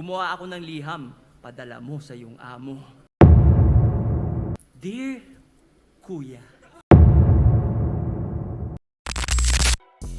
Gumawa ako ng liham, padala mo sa iyong amo. Dear Kuya.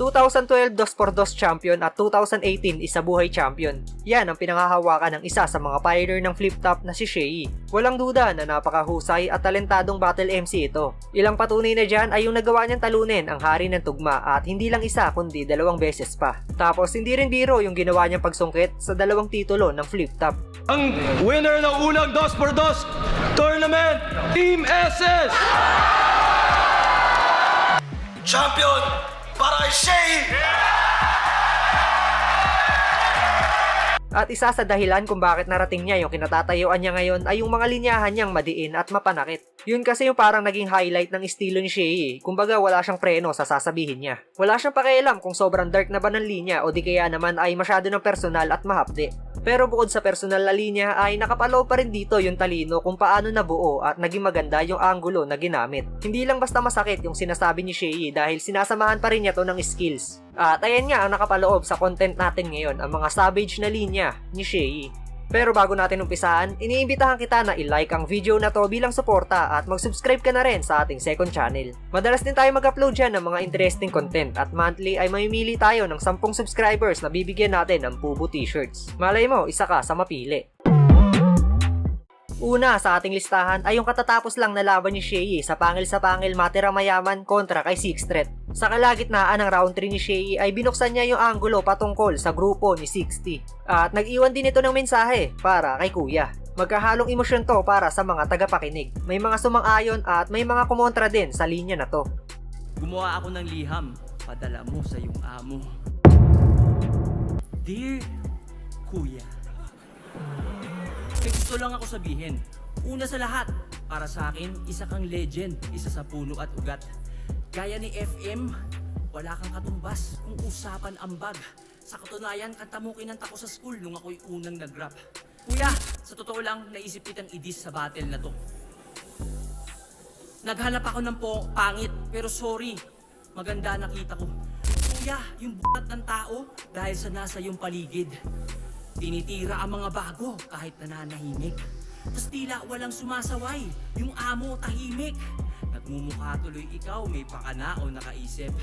2012 2x2 champion at 2018 isa buhay champion. Yan ang pinanghahawakan ng isa sa mga pioneer ng flip-top na si Shei. Walang duda na napakahusay at talentadong battle MC ito. Ilang patunay na dyan ay yung nagawa niyang talunin ang hari ng tugma at hindi lang isa kundi 2 beses pa. Tapos hindi rin biro yung ginawa niyang pagsungkit sa 2 titulo ng flip-top. Ang winner ng unang 2x2 tournament, Team SS! Champion para kay Shei! At isa sa dahilan kung bakit narating niya yung kinatatayuan niya ngayon ay yung mga linyahan niyang madiin at mapanakit. Yun kasi yung parang naging highlight ng estilo ni Shei. Kumbaga wala siyang preno sa sasabihin niya. Wala siyang pakialam kung sobrang dark na ba ng linya o di kaya naman ay masyado ng personal at mahapde. Pero bukod sa personal na linya ay nakapaloob pa rin dito yung talino kung paano nabuo at naging maganda yung anggulo na ginamit. Hindi lang basta masakit yung sinasabi ni Shei dahil sinasamahan pa rin niya to ng skills. At ayan nga ang nakapaloob sa content natin ngayon, ang mga savage na linya ni Shei. Pero bago natin umpisahan, iniimbitahan kita na i-like ang video na to bilang suporta at mag-subscribe ka na rin sa ating second channel. Madalas din tayo mag-upload dyan ng mga interesting content at monthly ay mamimili tayo ng 10 subscribers na bibigyan natin ng Pubo t-shirts. Malay mo, isa ka sa mapili. Una sa ating listahan ay yung katatapos lang na laban ni Shei sa pangil Matira Mayaman kontra kay Six Threat. Sa kalagitnaan ng round 3 ni Shei ay binuksan niya yung anggulo patungkol sa grupo ni 60. At nag-iwan din ito ng mensahe para kay Kuya. Magkahalong emosyon to para sa mga tagapakinig. May mga sumang-ayon at may mga kumontra din sa linya na to. Gumawa ako ng liham, padala mo sa iyong amo. Dear Kuya. May gusto lang ako sabihin. Una sa lahat, para sa akin, isa kang legend, isa sa puno at ugat. Gaya ni FM, wala kang katumbas kung usapan ambag. Sa katunayan, kanta mo kinanta ko sa school nung ako'y unang nag-rap. Kuya, sa totoo lang, naisip kitang idis sa battle na to. Naghanap ako ng pangit, pero sorry, maganda nakita ko. Kuya, yung buhat ng tao dahil sa nasa iyong paligid. Tinitira ang mga bago kahit nananahimik. Tas tila walang sumasaway, yung amo tahimik. Nagmumukha tuloy ikaw, may pakana o nakaisip.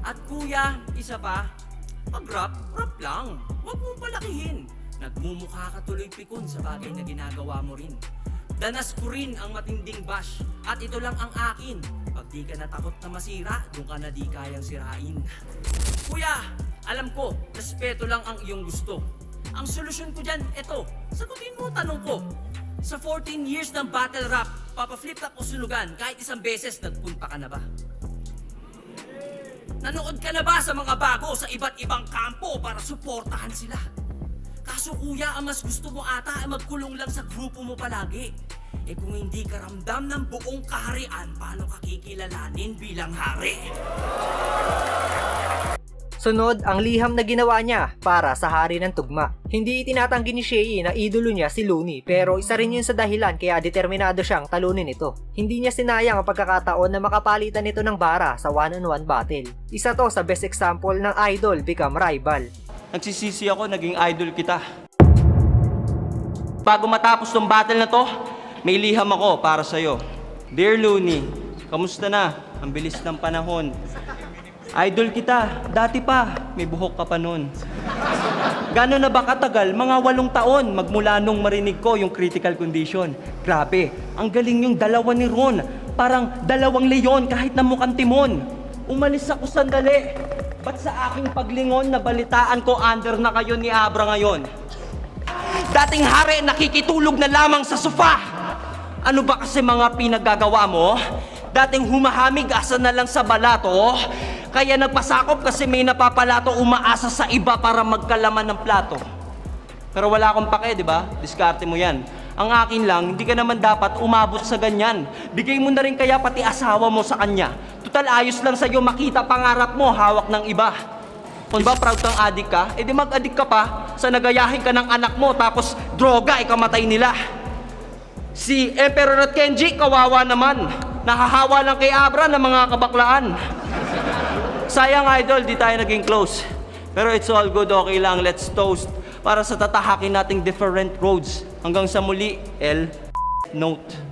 At kuya, isa pa, pag-rap, rap lang. Huwag mong palakihin. Nagmumukha ka tuloy pikon sa bagay na ginagawa mo rin. Danas ko rin ang matinding bash, at ito lang ang akin. Pag di ka natakot na masira, doon ka na di kayang sirain. Kuya, alam ko, respeto lang ang iyong gusto. Ang solusyon ko dyan, eto, sagutin mo tanong ko. Sa 14 years ng battle rap, papaflip top o sunugan, kahit isang beses nagpunta ka na ba? Nanood ka na ba sa mga bago sa iba't ibang kampo para suportahan sila? Kaso kuya, ang mas gusto mo ata ay magkulong lang sa grupo mo palagi. Eh kung hindi ka ramdam ng buong kaharian, paano ka kikilalanin bilang hari? Sunod, ang liham na ginawa niya para sa hari ng tugma. Hindi itinatanggi ni Shei na idolo niya si Looney, pero isa rin yun sa dahilan kaya determinado siyang talunin ito. Hindi niya sinayang ang pagkakataon na makapalitan ito ng bara sa one-on-one battle. Isa to sa best example ng idol become rival. Nagsisisi ako, naging idol kita. Bago matapos tong battle na to, may liham ako para sa'yo. Dear Looney, kamusta na? Ang bilis ng panahon. Idol kita, dati pa, may buhok ka pa nun. Gano'n na ba katagal? Mga 8 taon magmula nung marinig ko yung critical condition. Grabe, ang galing yung dalawa ni Ron. Parang 2 leon kahit na mukhang timon. Umalis ako sandali. Ba't sa aking paglingon nabalitaan ko under na kayo ni Abra ngayon? Dating hari nakikitulog na lamang sa sofa. Ano ba kasi mga pinagagawa mo? Dating humahamig asa na lang sa balato. Kaya nagpasakop kasi may napapalato umaasa sa iba para magkalaman ng plato. Pero wala akong pake, di ba? Diskarte mo yan. Ang akin lang, hindi ka naman dapat umabot sa ganyan. Bigay mo na rin kaya pati asawa mo sa kanya. Tutal ayos lang sa'yo makita pangarap mo, hawak ng iba. Kung ba proud kang adik ka, edi mag-adik ka pa sa nagayahin ka ng anak mo tapos droga ikamatay nila. Si Emperor at Kenji, kawawa naman. Nahahawa lang kay Abra ng mga kabaklaan. Sayang idol, di tayo naging close. Pero it's all good, okay lang, let's toast. para sa tatahakin nating different roads. Hanggang sa muli, L. Note.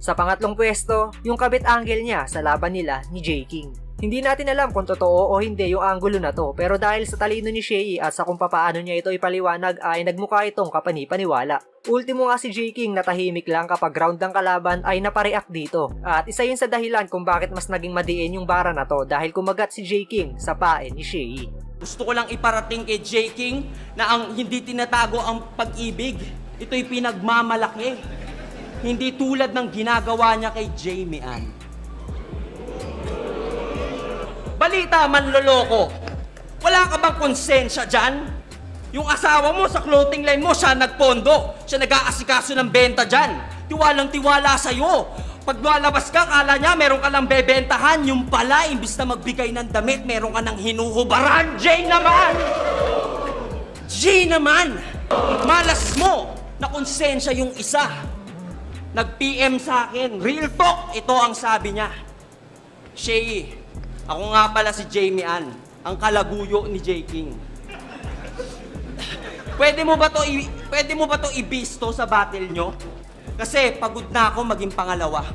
Sa pangatlong pwesto, yung kabit angle niya sa laban nila ni J. King. Hindi natin alam kung totoo o hindi yung anggulo na to, pero dahil sa talino ni Shea at sa kung papaano niya ito ipaliwanag ay nagmukha itong kapani-paniwala. Ultimo nga si J. King na tahimik lang kapag round ng kalaban ay napareact dito. At isa yun sa dahilan kung bakit mas naging madiin yung bara na to dahil kumagat si J. King sa pae ni Shea. Gusto ko lang iparating kay J. King na ang hindi tinatago ang pag-ibig. Ito'y pinagmamalaki. Hindi tulad ng ginagawa niya kay Jamie Ann. Balita, manloloko. Wala ka bang konsensya dyan? Yung asawa mo sa clothing line mo, siya nagpondo. Siya nag-aasikaso ng benta dyan. Tiwalang-tiwala sa'yo. Pag lalabas ka, kala niya meron ka lang bebentahan. Yung pala, imbis na magbigay ng damit, meron ka ng hinuhubaran. Jay naman! Jay naman! Malas mo na konsensya yung isa. Nag-PM sa akin. Real talk! Ito ang sabi niya. Shay, ako nga pala si Jamie Ann, ang kalaguyo ni J. King. Pwede mo ba to ibisto sa battle nyo? Kasi pagod na ako maging pangalawa.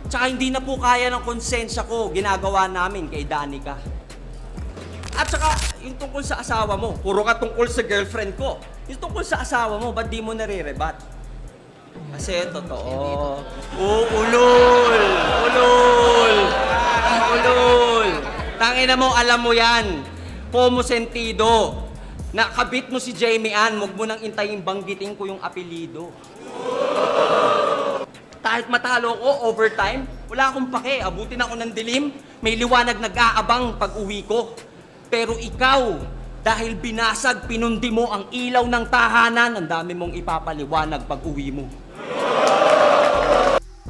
Tsaka hindi na po kaya ng konsensya ko ginagawa namin kay Danica. At tsaka yung tungkol sa asawa mo, puro ka tungkol sa girlfriend ko. Yung tungkol sa asawa mo, ba't di mo nare-rebat? Kasi totoo. Ulol! Tangina mo, alam mo yan. Pomo sentido. Nakabit mo si Jamie Ann, huwag mo nang intayin banggitin ko yung apelido. Kahit matalo ko, overtime, wala akong pake. Abutin ako ng dilim, may liwanag nag-aabang pag uwi ko. Pero ikaw, dahil binasag, pinundi mo ang ilaw ng tahanan, ang dami mong ipapaliwanag pag uwi mo.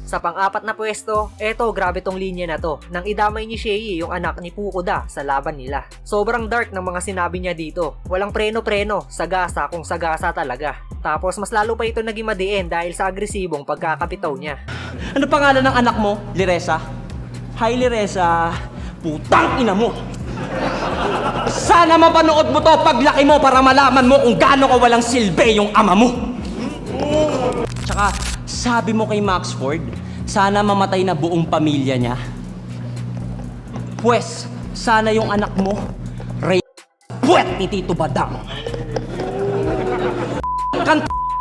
Sa pang-apat na pwesto, eto grabe tong linya na to, nang idamay ni Shea yung anak ni Fukuda sa laban nila. Sobrang dark ng mga sinabi niya dito. Walang preno-preno, sagasa kung sagasa talaga. Tapos mas lalo pa ito naging madiin dahil sa agresibong pagkakapitaw niya. Ano pangalan ng anak mo? Liresa? Hi Liresa, putang ina mo! Sana mapanood mo to paglaki mo para malaman mo kung gaano ka walang silbi yung ama mo! Tsaka, sabi mo kay Maxford, sana mamatay na buong pamilya niya. Pwes, sana yung anak mo, puwet ni Tito Badang.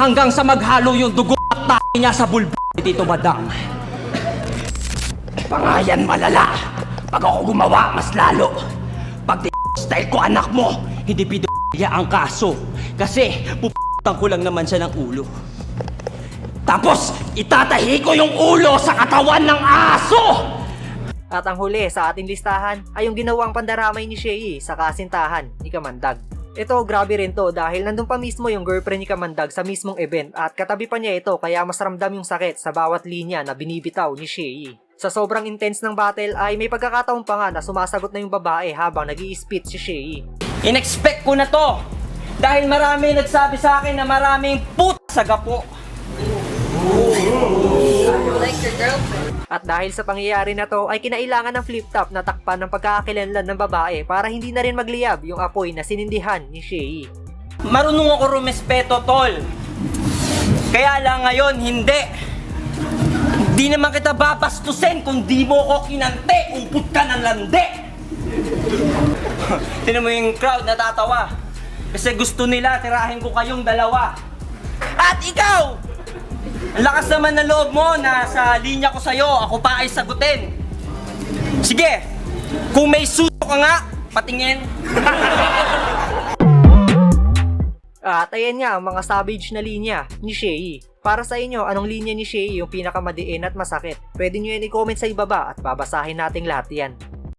Hanggang sa maghalo yung dugo at niya sa bulbo ni Tito Badang. Pangayan malala. Pag ako gumawa, mas lalo. Pag style ko anak mo, hindi pidolya ang kaso. Kasi puputang ko lang naman siya ng ulo. Tapos, itatahi ko yung ulo sa katawan ng aso! At ang huli sa ating listahan ay yung ginawang pandaramay ni Shea sa kasintahan ni Kamandag. Ito grabe rin to dahil nandun pa mismo yung girlfriend ni Kamandag sa mismong event at katabi pa niya ito kaya mas ramdam yung sakit sa bawat linya na binibitaw ni Shea. Sa sobrang intense ng battle ay may pagkakataon pa nga na sumasagot na yung babae habang nag-i-spit si Shea. In-expect ko na to! Dahil marami nagsabi sa akin na maraming sa gapo. At dahil sa pangyayari na to ay kinailangan ng flip-top na takpan ng pagkakakilanlan ng babae para hindi na rin magliyab yung apoy na sinindihan ni Shea. Marunong ako rumespeto, tol. Kaya lang ngayon, hindi. Di naman kita babastusin kung di mo ko kinante, upot ka ng lande. Tinan mo yung crowd natatawa. Kasi gusto nila tirahin ko kayong dalawa. At ikaw! Ang lakas naman ng loob mo na sa linya ko sa'yo, ako pa ay sagutin. Sige, kung may suso ka nga, patingin. At ayan nga ang mga savage na linya ni Shea. Para sa inyo, anong linya ni Shea yung pinakamadiin at masakit? Pwede nyo yan i-comment sa ibaba at babasahin nating lahat yan.